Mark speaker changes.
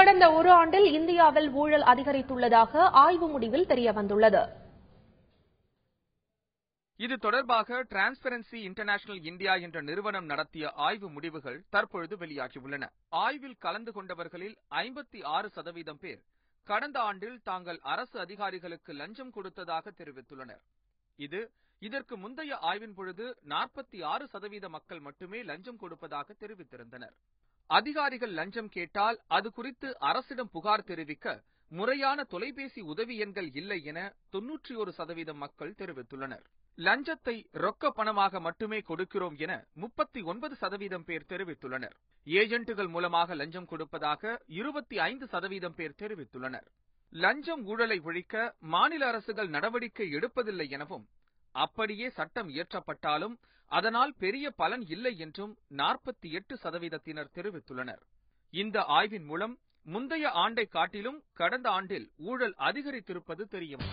Speaker 1: கடந்த ஒரு ஆண்டில் இந்தியாவில் ஊழல் அதிகரித்துள்ளதாக ஆய்வு முடிவில் தெரியவந்துள்ளது.
Speaker 2: இது தொடர்பாக டிரான்ஸ்பரன்சி இன்டர்நேஷனல் இந்தியா என்ற நிறுவனம் நடத்திய ஆய்வு முடிவுகள் தற்பொழுது வெளியாகியுள்ளன. ஆய்வில் கலந்து கொண்டவர்களில் 56% பேர் கடந்த ஆண்டில் தாங்கள் அரசு அதிகாரிகளுக்கு லஞ்சம் கொடுத்ததாக தெரிவித்துள்ளனர். இதற்கு முந்தைய ஆய்வின் பொழுது 46% மக்கள் மட்டுமே லஞ்சம் கொடுப்பதாக தெரிவித்திருந்தனர். அதிகாரிகள் லஞ்சம் கேட்டால் அது குறித்து அரசிடம் புகார் தெரிவிக்க முறையான தொலைபேசி உதவி எண்கள் இல்லை என 91% மக்கள் தெரிவித்துள்ளனர். லஞ்சத்தை ரொக்க பணமாக மட்டுமே கொடுக்கிறோம் என 39% பேர் தெரிவித்துள்ளனர். ஏஜென்ட்டுகள் மூலமாக லஞ்சம் கொடுப்பதாக 25% பேர் தெரிவித்துள்ளனர். லஞ்சம் ஊழலை ஒழிக்க மாநில அரசுகள் நடவடிக்கை எடுப்பதில்லை எனவும், அப்படியே சட்டம் இயற்றப்பட்டாலும் அதனால் பெரிய பலன் இல்லை என்றும் 48% தெரிவித்துள்ளனர். இந்த ஆய்வின் மூலம் முந்தைய ஆண்டை காட்டிலும் கடந்த ஆண்டில் ஊழல் அதிகரித்திருப்பது தெரியும்.